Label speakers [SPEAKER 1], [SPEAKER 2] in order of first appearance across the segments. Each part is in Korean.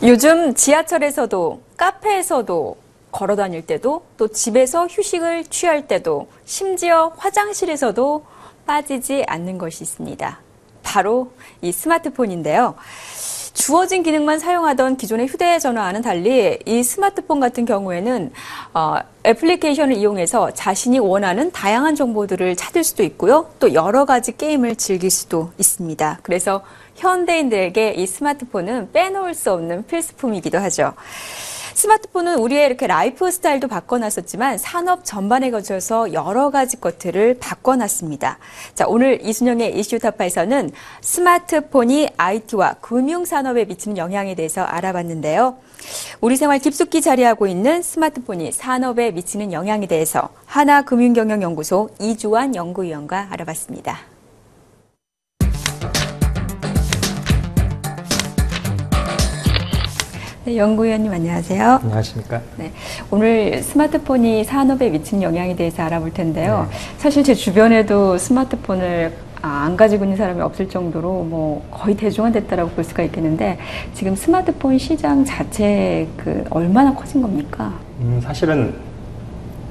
[SPEAKER 1] 요즘 지하철에서도 카페에서도 걸어 다닐 때도 또 집에서 휴식을 취할 때도 심지어 화장실에서도 빠지지 않는 것이 있습니다. 바로 이 스마트폰인데요. 주어진 기능만 사용하던 기존의 휴대전화와는 달리 이 스마트폰 같은 경우에는 애플리케이션을 이용해서 자신이 원하는 다양한 정보들을 찾을 수도 있고요. 또 여러 가지 게임을 즐길 수도 있습니다. 그래서 현대인들에게 이 스마트폰은 빼놓을 수 없는 필수품이기도 하죠. 스마트폰은 우리의 이렇게 라이프 스타일도 바꿔놨었지만 산업 전반에 거쳐서 여러 가지 것들을 바꿔놨습니다. 자, 오늘 이순영의 이슈 타파에서는 스마트폰이 IT와 금융산업에 미치는 영향에 대해서 알아봤는데요. 우리 생활 깊숙이 자리하고 있는 스마트폰이 산업에 미치는 영향에 대해서 하나금융경영연구소 이주환 연구위원과 알아봤습니다. 네, 연구위원님 안녕하세요.
[SPEAKER 2] 안녕하십니까.
[SPEAKER 1] 네, 오늘 스마트폰이 산업에 미치는 영향에 대해서 알아볼 텐데요.
[SPEAKER 2] 네.
[SPEAKER 1] 사실 제 주변에도 스마트폰을 안 가지고 있는 사람이 없을 정도로 뭐 거의 대중화됐다라고 볼 수가 있겠는데 지금 스마트폰 시장 자체 얼마나 커진 겁니까?
[SPEAKER 2] 사실은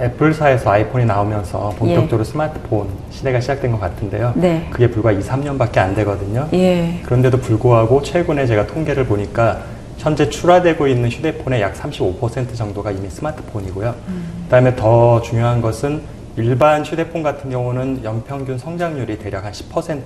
[SPEAKER 2] 애플사에서 아이폰이 나오면서 본격적으로 스마트폰 시대가 시작된 것 같은데요.
[SPEAKER 1] 네.
[SPEAKER 2] 그게 불과 2, 3년밖에 안 되거든요.
[SPEAKER 1] 예.
[SPEAKER 2] 그런데도 불구하고 최근에 제가 통계를 보니까 현재 출하되고 있는 휴대폰의 약 35% 정도가 이미 스마트폰이고요. 그다음에 더 중요한 것은 일반 휴대폰 같은 경우는 연평균 성장률이 대략 한 10%,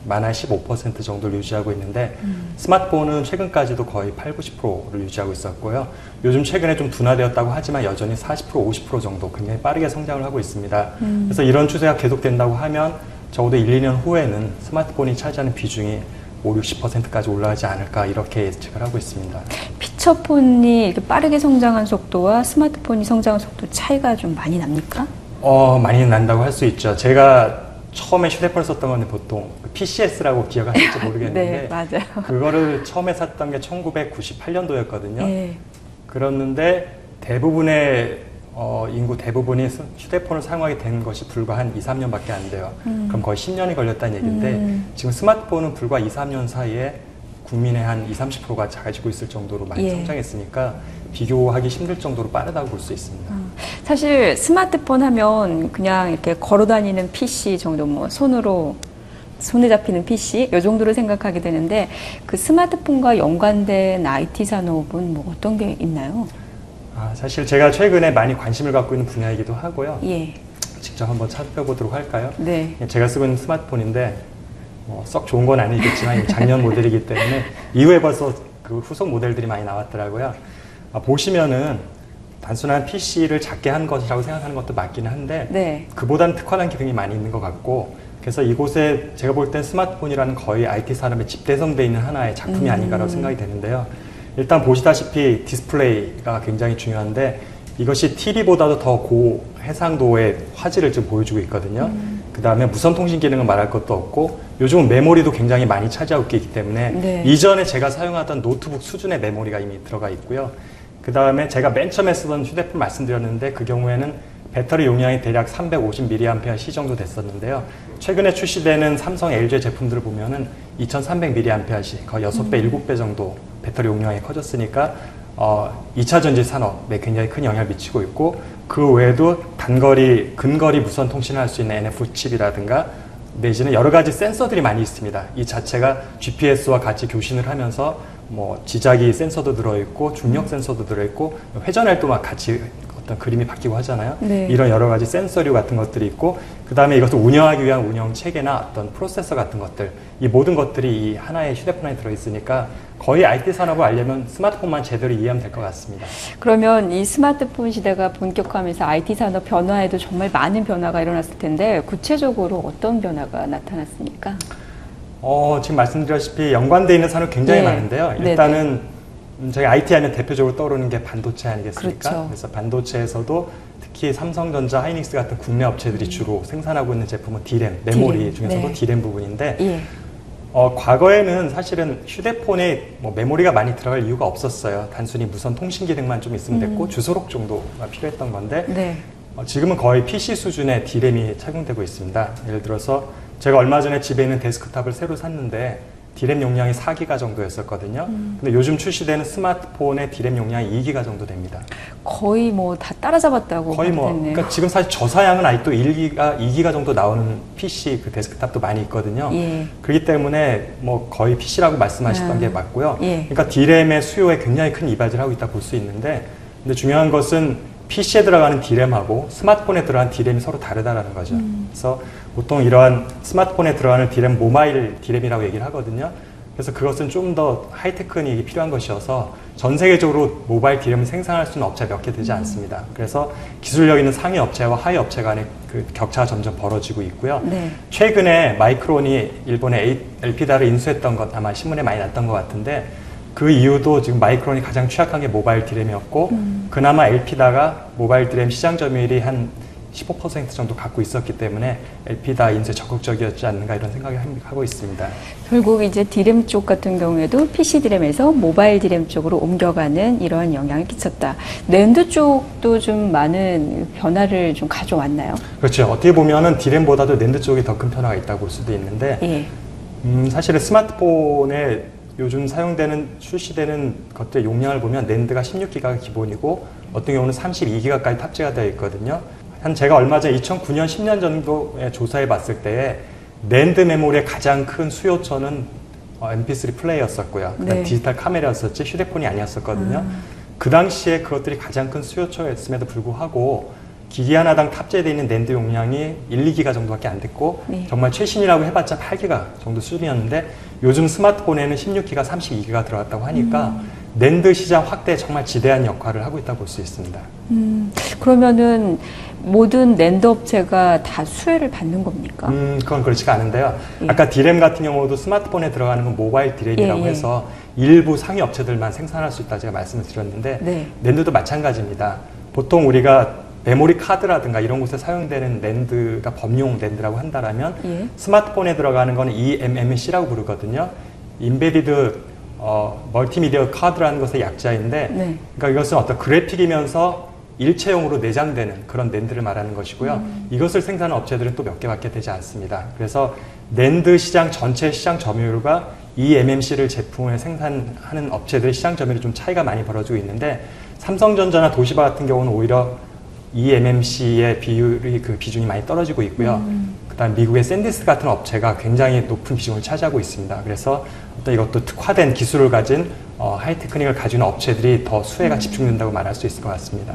[SPEAKER 2] 많아 15% 정도를 유지하고 있는데 스마트폰은 최근까지도 거의 8, 90%를 유지하고 있었고요. 요즘 최근에 좀 둔화되었다고 하지만 여전히 40%, 50% 정도 굉장히 빠르게 성장을 하고 있습니다. 그래서 이런 추세가 계속된다고 하면 적어도 1, 2년 후에는 스마트폰이 차지하는 비중이 5, 60%까지 올라가지 않을까 이렇게 예측을 하고 있습니다.
[SPEAKER 1] 피처폰이 이렇게 빠르게 성장한 속도와 스마트폰이 성장한 속도 차이가 좀 많이 납니까?
[SPEAKER 2] 많이 난다고 할 수 있죠. 제가 처음에 휴대폰을 썼던 건 보통 PCS라고 기억하실지 모르겠는데
[SPEAKER 1] 네, 맞아요.
[SPEAKER 2] 그거를 처음에 샀던 게 1998년도였거든요.
[SPEAKER 1] 예.
[SPEAKER 2] 그랬는데 대부분의 인구 대부분이 휴대폰을 사용하게 된 것이 불과 한 2, 3년밖에 안 돼요. 그럼 거의 10년이 걸렸다는 얘기인데 지금 스마트폰은 불과 2, 3년 사이에 국민의 한 20, 30%가 가지고 있을 정도로 많이 성장했으니까 비교하기 힘들 정도로 빠르다고 볼 수 있습니다.
[SPEAKER 1] 사실 스마트폰 하면 그냥 이렇게 걸어 다니는 PC 정도, 뭐 손에 잡히는 PC 이 정도로 생각하게 되는데 그 스마트폰과 연관된 IT 산업은 뭐 어떤 게 있나요?
[SPEAKER 2] 사실 제가 최근에 많이 관심을 갖고 있는 분야이기도 하고요.
[SPEAKER 1] 예.
[SPEAKER 2] 직접 한번 살펴보도록 할까요?
[SPEAKER 1] 네.
[SPEAKER 2] 제가 쓰고 있는 스마트폰인데 썩 좋은 건 아니겠지만 작년 모델이기 때문에 이후에 벌써 그 후속 모델들이 많이 나왔더라고요. 보시면은 단순한 PC를 작게 한 것이라고 생각하는 것도 맞기는 한데
[SPEAKER 1] 네.
[SPEAKER 2] 그보다는 특화된 기능이 많이 있는 것 같고 그래서 이곳에 제가 볼 땐 스마트폰이라는 거의 IT 산업에 집대성되어 있는 하나의 작품이 아닌가라고 생각이 되는데요. 일단 보시다시피 디스플레이가 굉장히 중요한데 이것이 TV보다도 더 고해상도의 화질을 지금 보여주고 있거든요. 그 다음에 무선통신 기능은 말할 것도 없고 요즘은 메모리도 굉장히 많이 차지하고 있기 때문에 이전에 제가 사용하던 노트북 수준의 메모리가 이미 들어가 있고요. 그 다음에 제가 맨 처음에 쓰던 휴대폰 말씀드렸는데 그 경우에는 배터리 용량이 대략 350mAh 정도 됐었는데요. 최근에 출시되는 삼성, LG 제품들을 보면은 2300mAh, 거의 6배, 7배 정도 배터리 용량이 커졌으니까 2차 전지 산업에 굉장히 큰 영향을 미치고 있고 그 외에도 근거리 무선 통신을 할 수 있는 NFC 칩이라든가 내지는 여러 가지 센서들이 많이 있습니다. 이 자체가 GPS와 같이 교신을 하면서 뭐 지자기 센서도 들어있고 중력 센서도 들어있고 회전할도 막 같이 어떤 그림이 바뀌고 하잖아요.
[SPEAKER 1] 네.
[SPEAKER 2] 이런 여러 가지 센서류 같은 것들이 있고 그 다음에 이것을 운영하기 위한 운영 체계나 어떤 프로세서 같은 것들 이 모든 것들이 이 하나의 휴대폰 안에 들어있으니까 거의 IT 산업을 알려면 스마트폰만 제대로 이해하면 될 것 같습니다. 그러면
[SPEAKER 1] 이 스마트폰 시대가 본격화하면서 IT 산업 변화에도 정말 많은 변화가 일어났을 텐데 구체적으로 어떤 변화가 나타났습니까?
[SPEAKER 2] 지금 말씀드렸다시피 연관되어 있는 산업 굉장히 많은데요. 일단은 저희 IT 하면 대표적으로 떠오르는 게 반도체 아니겠습니까?
[SPEAKER 1] 그렇죠.
[SPEAKER 2] 그래서 반도체에서도 특히 삼성전자, 하이닉스 같은 국내 업체들이 주로 생산하고 있는 제품은 D램, 메모리 중에서도 D램 부분인데 과거에는 사실은 휴대폰에 메모리가 많이 들어갈 이유가 없었어요. 단순히 무선 통신 기능만 좀 있으면 됐고 주소록 정도가 필요했던 건데 지금은 거의 PC 수준의 D램이 착용되고 있습니다. 예를 들어서 제가 얼마 전에 집에 있는 데스크탑을 새로 샀는데 디램 용량이 4기가 정도였었거든요. 근데 요즘 출시되는 스마트폰의 디램 용량이 2기가 정도 됩니다.
[SPEAKER 1] 거의 뭐 다 따라잡았다고
[SPEAKER 2] 거의 뭐,
[SPEAKER 1] 됐네요.
[SPEAKER 2] 그러니까 지금 사실 저사양은 아직도 2기가 정도 나오는 PC 그 데스크탑도 많이 있거든요.
[SPEAKER 1] 예.
[SPEAKER 2] 그렇기 때문에 뭐 거의 PC라고 말씀하셨던 게 맞고요.
[SPEAKER 1] 예.
[SPEAKER 2] 그러니까 디램의 수요에 굉장히 큰 이바지를 하고 있다 볼 수 있는데, 근데 중요한 것은 PC에 들어가는 디램하고 스마트폰에 들어가는 디램이 서로 다르다라는 거죠. 그래서 보통 이러한 스마트폰에 들어가는 디램 모바일 디램이라고 얘기를 하거든요. 그래서 그것은 좀 더 하이테크닉이 필요한 것이어서 전 세계적으로 모바일 디램을 생산할 수 있는 업체가 몇 개 되지 않습니다. 그래서 기술력 있는 상위 업체와 하위 업체 간의 그 격차가 점점 벌어지고 있고요.
[SPEAKER 1] 네.
[SPEAKER 2] 최근에 마이크론이 일본의 엘피다를 인수했던 것 아마 신문에 많이 났던 것 같은데, 그 이유도 지금 마이크론이 가장 취약한 게 모바일 디램이었고 그나마 엘피다가 모바일 디램 시장 점유율이 한 15% 정도 갖고 있었기 때문에 엘피다 인수에 적극적이었지 않는가 이런 생각을 하고 있습니다.
[SPEAKER 1] 결국 이제 디램 쪽 같은 경우에도 PC 디램에서 모바일 디램 쪽으로 옮겨가는 이러한 영향을 끼쳤다. 낸드 쪽도 좀 많은 변화를 좀 가져왔나요?
[SPEAKER 2] 그렇죠. 어떻게 보면은 디램보다도 낸드 쪽이 더 큰 변화가 있다고 볼 수도 있는데,
[SPEAKER 1] 예.
[SPEAKER 2] 사실은 스마트폰에 요즘 출시되는 것들의 용량을 보면 낸드가 16기가가 기본이고 어떤 경우는 32기가까지 탑재가 되어 있거든요. 제가 얼마 전에 2009년, 10년 정도에 조사해 봤을 때에 낸드 메모리의 가장 큰 수요처는 MP3 플레이였었고요. 그다음
[SPEAKER 1] 네.
[SPEAKER 2] 디지털 카메라였었지 휴대폰이 아니었었거든요. 그 당시에 그것들이 가장 큰 수요처였음에도 불구하고 기기 하나당 탑재되어 있는 낸드 용량이 1, 2기가 정도밖에 안 됐고
[SPEAKER 1] 네.
[SPEAKER 2] 정말 최신이라고 해봤자 8기가 정도 수준이었는데 요즘 스마트폰에는 16기가, 32기가 들어갔다고 하니까 낸드 시장 확대에 정말 지대한 역할을 하고 있다고 볼 수 있습니다.
[SPEAKER 1] 그러면은 모든 낸드 업체가 다 수혜를 받는 겁니까?
[SPEAKER 2] 그건 그렇지가 않은데요.
[SPEAKER 1] 예.
[SPEAKER 2] 아까 디램 같은 경우도 스마트폰에 들어가는 건 모바일 디램이라고
[SPEAKER 1] 예, 예.
[SPEAKER 2] 해서 일부 상위 업체들만 생산할 수 있다 제가 말씀을 드렸는데
[SPEAKER 1] 네.
[SPEAKER 2] 낸드도 마찬가지입니다. 보통 우리가 메모리 카드라든가 이런 곳에 사용되는 낸드가 범용 낸드라고 한다라면
[SPEAKER 1] 예.
[SPEAKER 2] 스마트폰에 들어가는 건 eMMC라고 부르거든요. 인베디드 멀티미디어 카드라는 것의 약자인데,
[SPEAKER 1] 네.
[SPEAKER 2] 그러니까 이것은 어떤 그래픽이면서 일체형으로 내장되는 그런 낸드를 말하는 것이고요. 이것을 생산하는 업체들은 또 몇 개밖에 되지 않습니다. 그래서 낸드 시장 전체 시장 점유율과 eMMC를 제품을 생산하는 업체들의 시장 점유율이 좀 차이가 많이 벌어지고 있는데, 삼성전자나 도시바 같은 경우는 오히려 eMMC의 비중이 많이 떨어지고 있고요. 그다음 미국의 샌디스 같은 업체가 굉장히 높은 비중을 차지하고 있습니다. 그래서 어떤 이것도 특화된 기술을 가진 하이테크닉을 가진 업체들이 더 수혜가 집중된다고 말할 수 있을 것 같습니다.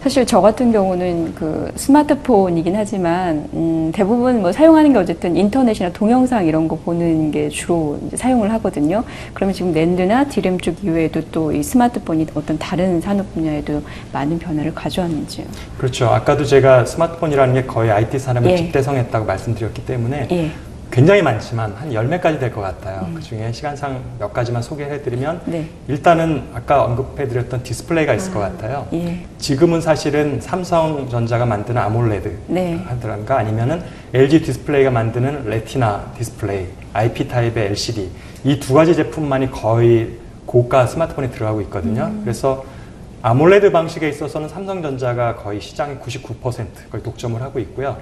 [SPEAKER 1] 사실 저 같은 경우는 그 스마트폰이긴 하지만 대부분 뭐 사용하는 게 어쨌든 인터넷이나 동영상 이런 거 보는 게 주로 이제 사용을 하거든요. 그러면 지금 낸드나 디램 쪽 이외에도 또 이 스마트폰이 어떤 다른 산업 분야에도 많은 변화를 가져왔는지요.
[SPEAKER 2] 그렇죠. 아까도 제가 스마트폰이라는 게 거의 IT 산업을
[SPEAKER 1] 예.
[SPEAKER 2] 집대성했다고 말씀드렸기 때문에
[SPEAKER 1] 예.
[SPEAKER 2] 굉장히 많지만 한 10매까지 될 것 같아요. 그중에 시간상 몇 가지만 소개해드리면
[SPEAKER 1] 네.
[SPEAKER 2] 일단은 아까 언급해드렸던 디스플레이가 있을 것 같아요.
[SPEAKER 1] 예.
[SPEAKER 2] 지금은 사실은 삼성전자가 만드는 아몰레드
[SPEAKER 1] 네.
[SPEAKER 2] 하더란가 아니면은 LG 디스플레이가 만드는 레티나 디스플레이, IP 타입의 LCD 이 두 가지 제품만이 거의 고가 스마트폰에 들어가고 있거든요. 그래서 아몰레드 방식에 있어서는 삼성전자가 거의 시장의 99% 거의 독점을 하고 있고요.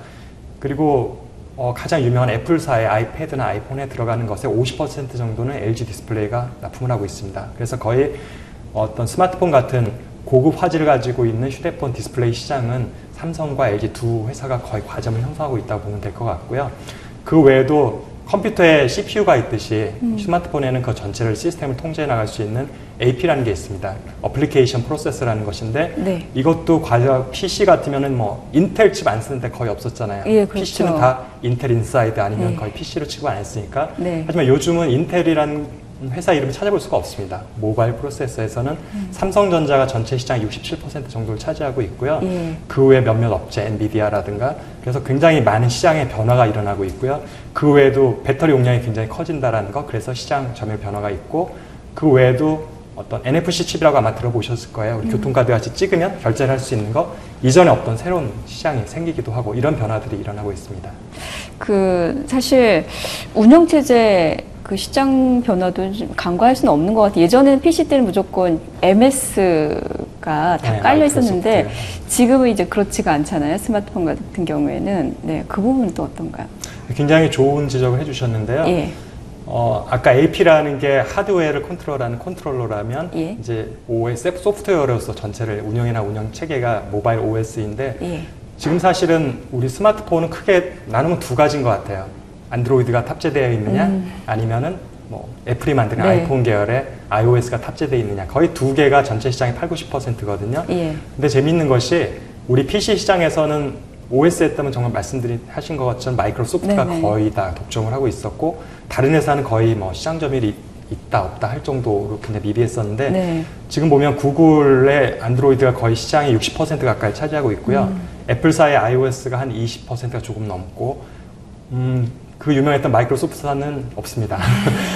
[SPEAKER 2] 그리고 가장 유명한 애플사의 아이패드나 아이폰에 들어가는 것의 50% 정도는 LG 디스플레이가 납품을 하고 있습니다. 그래서 거의 어떤 스마트폰 같은 고급 화질을 가지고 있는 휴대폰 디스플레이 시장은 삼성과 LG 두 회사가 거의 과점을 형성하고 있다고 보면 될 것 같고요. 그 외에도 컴퓨터에 CPU가 있듯이 스마트폰에는 그 전체를 시스템을 통제해 나갈 수 있는 AP라는 게 있습니다. 어플리케이션 프로세서라는 것인데
[SPEAKER 1] 네.
[SPEAKER 2] 이것도 과거 PC 같으면은 뭐 인텔 칩 안 쓰는데 거의 없었잖아요.
[SPEAKER 1] 예, 그렇죠.
[SPEAKER 2] PC는 다 인텔 인사이드 아니면
[SPEAKER 1] 네.
[SPEAKER 2] 거의 PC로 취급 안 했으니까.
[SPEAKER 1] 네.
[SPEAKER 2] 하지만 요즘은 인텔이라는 회사 이름을 찾아볼 수가 없습니다. 모바일 프로세서에서는 삼성전자가 전체 시장 67% 정도를 차지하고 있고요.
[SPEAKER 1] 예.
[SPEAKER 2] 그 외에 몇몇 업체, 엔비디아라든가 그래서 굉장히 많은 시장의 변화가 일어나고 있고요. 그 외에도 배터리 용량이 굉장히 커진다라는 거, 그래서 시장 점유율 변화가 있고 그 외에도 어떤 NFC 칩이라고 아마 들어보셨을 거예요. 우리 교통카드 같이 찍으면 결제를 할 수 있는 거, 이전에 없던 새로운 시장이 생기기도 하고 이런 변화들이 일어나고 있습니다.
[SPEAKER 1] 사실 운영체제 그 시장 변화도 좀 간과할 수는 없는 것 같아요. 예전에는 PC 때는 무조건 MS가 다
[SPEAKER 2] 네,
[SPEAKER 1] 깔려 있었는데
[SPEAKER 2] 마이크로소프트.
[SPEAKER 1] 지금은 이제 그렇지가 않잖아요. 스마트폰 같은 경우에는. 네, 그 부분은 또 어떤가요?
[SPEAKER 2] 굉장히 좋은 지적을 해주셨는데요.
[SPEAKER 1] 예.
[SPEAKER 2] 아까 AP라는 게 하드웨어를 컨트롤하는 컨트롤러라면
[SPEAKER 1] 예.
[SPEAKER 2] 이제 OS 소프트웨어로서 전체를 운영이나 운영 체계가 모바일 OS인데
[SPEAKER 1] 예.
[SPEAKER 2] 지금 사실은 우리 스마트폰은 크게 나누면 두 가지인 것 같아요. 안드로이드가 탑재되어 있느냐 아니면은 뭐 애플이 만든
[SPEAKER 1] 네.
[SPEAKER 2] 아이폰 계열의 iOS가 탑재되어 있느냐 거의 두 개가 전체 시장의 80~90%거든요.
[SPEAKER 1] 예.
[SPEAKER 2] 근데 재밌는 것이 우리 PC 시장에서는 OS에 따면 정말 하신 것처럼 마이크로소프트가
[SPEAKER 1] 네네.
[SPEAKER 2] 거의 다 독점을 하고 있었고 다른 회사는 거의 뭐 시장 점유율이 있다 없다 할 정도로 굉장히 미비했었는데
[SPEAKER 1] 네.
[SPEAKER 2] 지금 보면 구글의 안드로이드가 거의 시장의 60% 가까이 차지하고 있고요. 애플사의 iOS가 한 20%가 조금 넘고 그 유명했던 마이크로소프트사는 없습니다.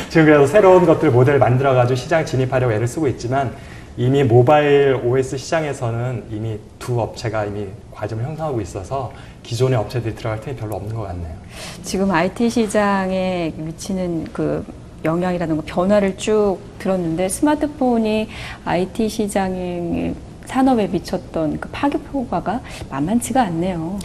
[SPEAKER 2] 지금 그래서 새로운 것들 모델을 만들어가지고 시장에 진입하려고 애를 쓰고 있지만 이미 모바일 OS 시장에서는 이미 두 업체가 이미 과점을 형성하고 있어서 기존의 업체들이 들어갈 틈이 별로 없는 것 같네요.
[SPEAKER 1] 지금 IT 시장에 미치는 그 영향이라는 거 변화를 쭉 들었는데 스마트폰이 IT 시장 산업에 미쳤던 그 파급 효과가 만만치가 않네요.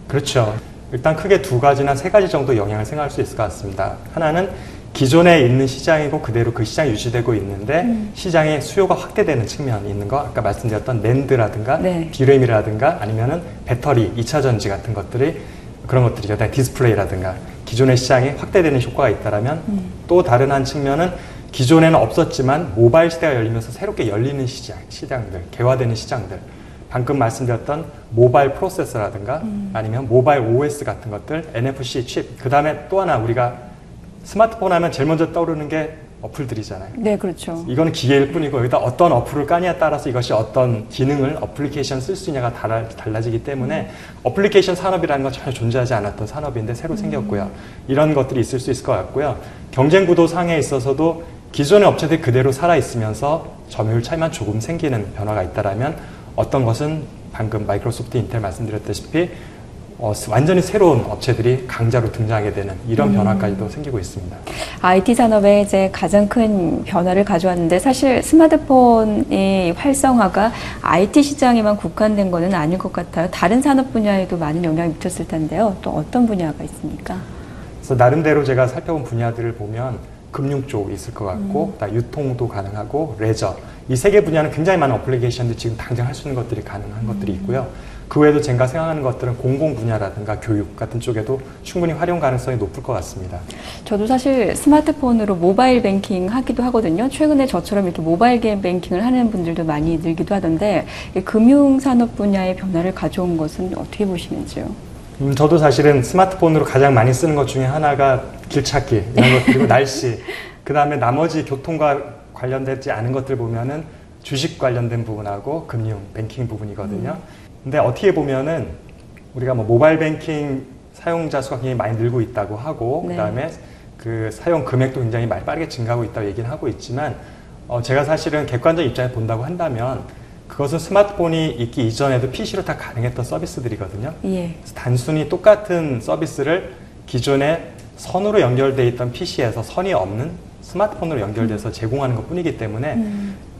[SPEAKER 2] 그렇죠. 일단 크게 두 가지나 세 가지 정도 영향을 생각할 수 있을 것 같습니다. 하나는 기존에 있는 시장이고 그대로 그 시장이 유지되고 있는데 시장의 수요가 확대되는 측면이 있는 거 아까 말씀드렸던 낸드라든가
[SPEAKER 1] 네.
[SPEAKER 2] D램이라든가 아니면은 배터리, 2차 전지 같은 것들이 그런 것들이죠. 디스플레이라든가 기존의 시장이 확대되는 효과가 있다라면 또 다른 한 측면은 기존에는 없었지만 모바일 시대가 열리면서 새롭게 열리는 시장들, 개화되는 시장들 방금 말씀드렸던 모바일 프로세서라든가 아니면 모바일 OS 같은 것들, NFC 칩 그 다음에 또 하나 우리가 스마트폰 하면 제일 먼저 떠오르는 게 어플들이잖아요.
[SPEAKER 1] 네, 그렇죠.
[SPEAKER 2] 이거는 기계일 뿐이고 여기다 어떤 어플을 까냐에 따라서 이것이 어떤 기능을 어플리케이션 쓸 수 있냐가 달라지기 때문에 어플리케이션 산업이라는 건 전혀 존재하지 않았던 산업인데 새로 생겼고요. 이런 것들이 있을 수 있을 것 같고요. 경쟁 구도 상에 있어서도 기존의 업체들이 그대로 살아있으면서 점유율 차이만 조금 생기는 변화가 있다라면 어떤 것은 방금 마이크로소프트, 인텔 말씀드렸다시피 완전히 새로운 업체들이 강자로 등장하게 되는 이런 변화까지도 생기고 있습니다.
[SPEAKER 1] IT 산업에 이제 가장 큰 변화를 가져왔는데 사실 스마트폰의 활성화가 IT 시장에만 국한된 것은 아닐 것 같아요. 다른 산업 분야에도 많은 영향을 미쳤을 텐데요. 또 어떤 분야가 있습니까?
[SPEAKER 2] 그래서 나름대로 제가 살펴본 분야들을 보면 금융 쪽 있을 것 같고 유통도 가능하고 레저 이 세 개 분야는 굉장히 많은 어플리케이션들이 지금 당장 할 수 있는 것들이 가능한 것들이 있고요. 그 외에도 제가 생각하는 것들은 공공 분야라든가 교육 같은 쪽에도 충분히 활용 가능성이 높을 것 같습니다.
[SPEAKER 1] 저도 사실 스마트폰으로 모바일 뱅킹 하기도 하거든요. 최근에 저처럼 이렇게 모바일 뱅킹을 하는 분들도 많이 늘기도 하던데 이 금융산업 분야의 변화를 가져온 것은 어떻게 보시는지요?
[SPEAKER 2] 저도 사실은 스마트폰으로 가장 많이 쓰는 것 중에 하나가 길찾기 이런 것 그리고 날씨 그 다음에 나머지 교통과 관련되지 않은 것들 보면은 주식 관련된 부분하고 금융, 뱅킹 부분이거든요. 근데 어떻게 보면은 우리가 뭐 모바일 뱅킹 사용자 수가 굉장히 많이 늘고 있다고 하고
[SPEAKER 1] 네.
[SPEAKER 2] 그다음에 그 사용 금액도 굉장히 빠르게 증가하고 있다고 얘기는 하고 있지만 제가 사실은 객관적 입장에서 본다고 한다면 그것은 스마트폰이 있기 이전에도 PC로 다 가능했던 서비스들이거든요.
[SPEAKER 1] 예.
[SPEAKER 2] 그래서 단순히 똑같은 서비스를 기존에 선으로 연결되어 있던 PC에서 선이 없는 스마트폰으로 연결돼서 제공하는 것 뿐이기 때문에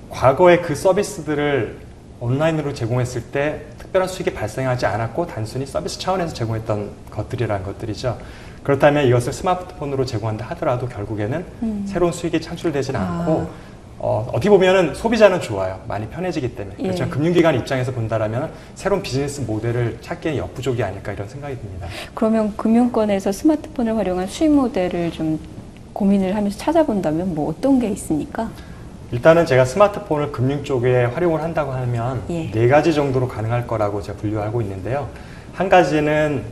[SPEAKER 2] 과거에 그 서비스들을 온라인으로 제공했을 때 특별한 수익이 발생하지 않았고 단순히 서비스 차원에서 제공했던 것들이라는 것들이죠. 그렇다면 이것을 스마트폰으로 제공한다 하더라도 결국에는 새로운 수익이 창출되지는 않고 어떻게 보면은 소비자는 좋아요. 많이 편해지기 때문에.
[SPEAKER 1] 예.
[SPEAKER 2] 그렇지만 금융기관 입장에서 본다라면 새로운 비즈니스 모델을 찾기엔 역부족이 아닐까 이런 생각이 듭니다.
[SPEAKER 1] 그러면 금융권에서 스마트폰을 활용한 수익 모델을 좀 고민을 하면서 찾아본다면 뭐 어떤 게 있습니까?
[SPEAKER 2] 일단은 제가 스마트폰을 금융 쪽에 활용을 한다고 하면
[SPEAKER 1] 예.
[SPEAKER 2] 4가지 정도로 가능할 거라고 제가 분류하고 있는데요. 한 가지는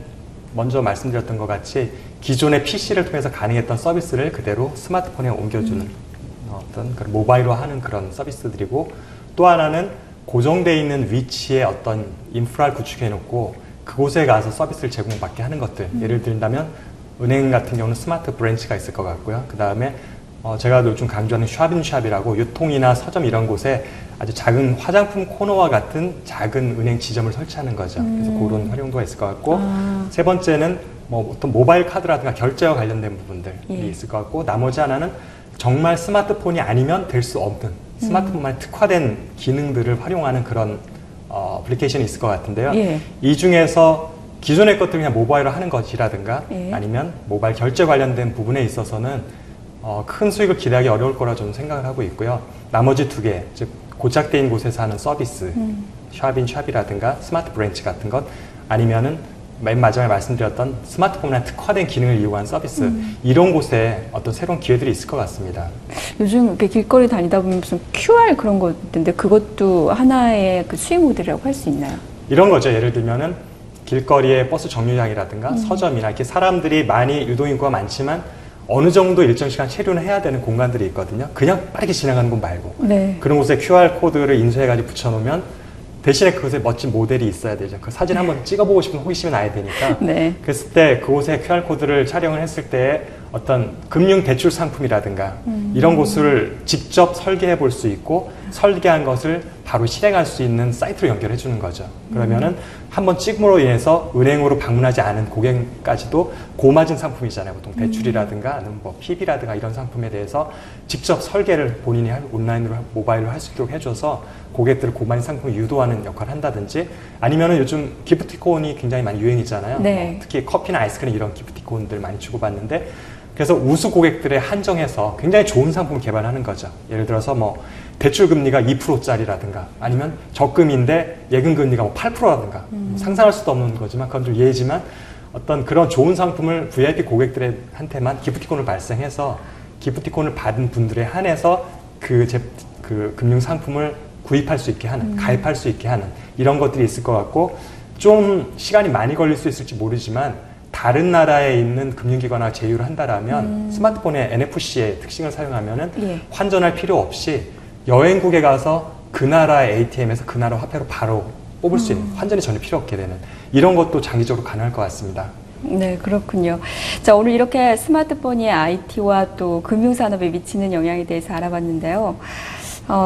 [SPEAKER 2] 먼저 말씀드렸던 것 같이 기존의 PC를 통해서 가능했던 서비스를 그대로 스마트폰에 옮겨주는 어떤 그런 모바일로 하는 그런 서비스들이고 또 하나는 고정되어 있는 위치에 어떤 인프라를 구축해 놓고 그곳에 가서 서비스를 제공받게 하는 것들 예를 들다면 은행 같은 경우는 스마트 브랜치가 있을 것 같고요. 그 다음에 제가 요즘 강조하는 샵인샵이라고 유통이나 서점 이런 곳에 아주 작은 화장품 코너와 같은 작은 은행 지점을 설치하는 거죠. 그래서 그런 활용도가 있을 것 같고 세 번째는 뭐 어떤 모바일 카드라든가 결제와 관련된 부분들이 있을 것 같고 나머지 하나는 정말 스마트폰이 아니면 될 수 없는 스마트폰만 특화된 기능들을 활용하는 그런 어플리케이션이 있을 것 같은데요.
[SPEAKER 1] 예.
[SPEAKER 2] 이 중에서 기존의 것들 그냥 모바일로 하는 것이라든가
[SPEAKER 1] 예.
[SPEAKER 2] 아니면 모바일 결제 관련된 부분에 있어서는 큰 수익을 기대하기 어려울 거라 저는 생각을 하고 있고요. 나머지 두 개, 즉 고착되어 곳에서 하는 서비스, 샵이라든가 스마트 브랜치 같은 것, 아니면은 맨 마지막에 말씀드렸던 스마트폰에 특화된 기능을 이용한 서비스, 이런 곳에 어떤 새로운 기회들이 있을 것 같습니다.
[SPEAKER 1] 요즘 이렇게 길거리 다니다 보면 무슨 QR 그런 거 있던데 그것도 하나의 그 수익 모델이라고 할 수 있나요?
[SPEAKER 2] 이런 거죠. 예를 들면은 길거리에 버스 정류장이라든가 서점이나 이렇게 사람들이 많이 유동인구가 많지만 어느 정도 일정 시간 체류는 해야 되는 공간들이 있거든요. 그냥 빠르게 지나가는 곳 말고.
[SPEAKER 1] 네.
[SPEAKER 2] 그런 곳에 QR 코드를 인쇄해가지고 붙여놓으면 대신에 그곳에 멋진 모델이 있어야 되죠. 그 사진 한번 찍어보고 싶은 호기심이 나야 되니까.
[SPEAKER 1] 네.
[SPEAKER 2] 그랬을 때 그곳에 QR코드를 촬영을 했을 때 어떤 금융 대출 상품이라든가 이런 곳을 직접 설계해 볼 수 있고 설계한 것을 바로 실행할 수 있는 사이트로 연결해 주는 거죠. 그러면은 한번 찍음으로 인해서 은행으로 방문하지 않은 고객까지도 고마진 상품이잖아요. 보통 대출이라든가 아니면 뭐 PB라든가 이런 상품에 대해서 직접 설계를 본인이 온라인으로 모바일로 할 수 있도록 해줘서 고객들을 고마진 상품을 유도하는 역할을 한다든지 아니면은 요즘 기프티콘이 굉장히 많이 유행이잖아요.
[SPEAKER 1] 네.
[SPEAKER 2] 특히 커피나 아이스크림 이런 기프티콘들 많이 주고받는데 그래서 우수 고객들에 한정해서 굉장히 좋은 상품을 개발하는 거죠. 예를 들어서 뭐 대출 금리가 2%짜리라든가 아니면 적금인데 예금 금리가 뭐 8%라든가 상상할 수도 없는 거지만 그건 좀 예지만 어떤 그런 좋은 상품을 VIP 고객들한테만 기프티콘을 발생해서 기프티콘을 받은 분들에 한해서 그 금융 상품을 구입할 수 있게 하는, 가입할 수 있게 하는 이런 것들이 있을 것 같고 좀 시간이 많이 걸릴 수 있을지 모르지만 다른 나라에 있는 금융기관과 제휴를 한다라면 스마트폰의 NFC의 특징을 사용하면은
[SPEAKER 1] 예.
[SPEAKER 2] 환전할 필요 없이 여행국에 가서 그 나라의 ATM에서 그 나라 화폐로 바로 뽑을 수 있는 환전이 전혀 필요 없게 되는 이런 것도 장기적으로 가능할 것 같습니다.
[SPEAKER 1] 네, 그렇군요. 자, 오늘 이렇게 스마트폰이 IT와 또 금융산업에 미치는 영향에 대해서 알아봤는데요.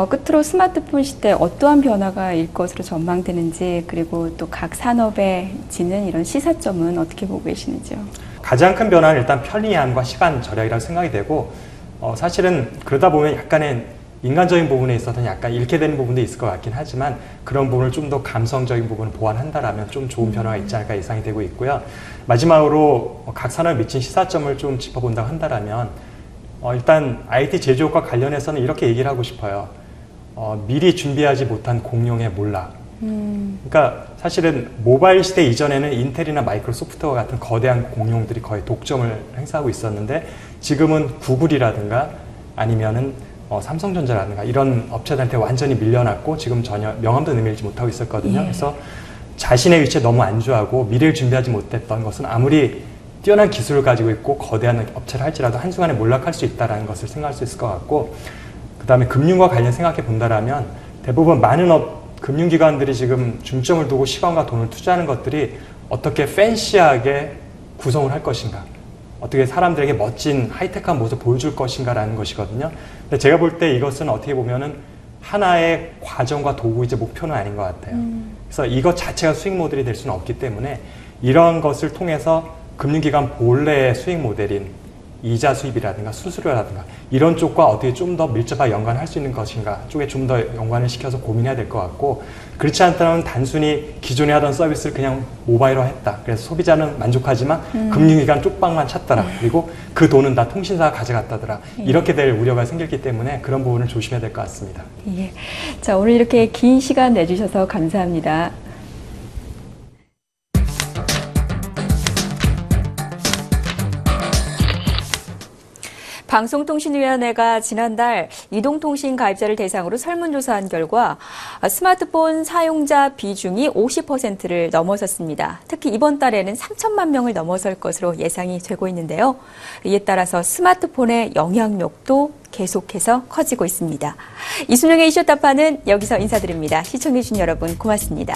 [SPEAKER 1] 끝으로 스마트폰 시대 어떠한 변화가 일 것으로 전망되는지 그리고 또 각 산업에 지는 이런 시사점은 어떻게 보고 계시는지요?
[SPEAKER 2] 가장 큰 변화는 일단 편리함과 시간 절약이라고 생각이 되고 사실은 그러다 보면 약간의 인간적인 부분에 있어서는 약간 잃게 되는 부분도 있을 것 같긴 하지만 그런 부분을 좀 더 감성적인 부분을 보완한다라면 좀 좋은 변화가 있지 않을까 예상이 되고 있고요. 마지막으로 각 산업에 미친 시사점을 좀 짚어본다고 한다라면 일단 IT 제조업과 관련해서는 이렇게 얘기를 하고 싶어요. 미리 준비하지 못한 공룡의 몰락. 그러니까 사실은 모바일 시대 이전에는 인텔이나 마이크로소프트와 같은 거대한 공룡들이 거의 독점을 행사하고 있었는데 지금은 구글이라든가 아니면은 삼성전자라든가 이런 업체들한테 완전히 밀려났고 지금 전혀 명함도 내밀지 못하고 있었거든요.
[SPEAKER 1] 예.
[SPEAKER 2] 그래서 자신의 위치에 너무 안주하고 미래를 준비하지 못했던 것은 아무리 뛰어난 기술을 가지고 있고 거대한 업체를 할지라도 한순간에 몰락할 수 있다는 것을 생각할 수 있을 것 같고 그 다음에 금융과 관련 생각해 본다라면 대부분 많은 금융기관들이 지금 중점을 두고 시간과 돈을 투자하는 것들이 어떻게 팬시하게 구성을 할 것인가 어떻게 사람들에게 멋진 하이테크한 모습을 보여줄 것인가 라는 것이거든요. 근데 제가 볼 때 이것은 어떻게 보면은 하나의 과정과 도구이지 목표는 아닌 것 같아요. 그래서 이것 자체가 수익 모델이 될 수는 없기 때문에 이런 것을 통해서 금융기관 본래의 수익 모델인 이자 수입이라든가 수수료라든가 이런 쪽과 어떻게 좀 더 밀접하게 연관할 수 있는 것인가 쪽에 좀 더 연관을 시켜서 고민해야 될 것 같고 그렇지 않다면 단순히 기존에 하던 서비스를 그냥 모바일화 했다. 그래서 소비자는 만족하지만 금융기관 쪽방만 찾더라. 그리고 그 돈은 다 통신사가 가져갔다더라. 이렇게 될 우려가 생겼기 때문에 그런 부분을 조심해야 될 것 같습니다.
[SPEAKER 1] 예. 자, 오늘 이렇게 긴 시간 내주셔서 감사합니다. 방송통신위원회가 지난달 이동통신 가입자를 대상으로 설문조사한 결과 스마트폰 사용자 비중이 50%를 넘어섰습니다. 특히 이번 달에는 3천만 명을 넘어설 것으로 예상이 되고 있는데요. 이에 따라서 스마트폰의 영향력도 계속해서 커지고 있습니다. 이순영의 이슈 타파는 여기서 인사드립니다. 시청해주신 여러분 고맙습니다.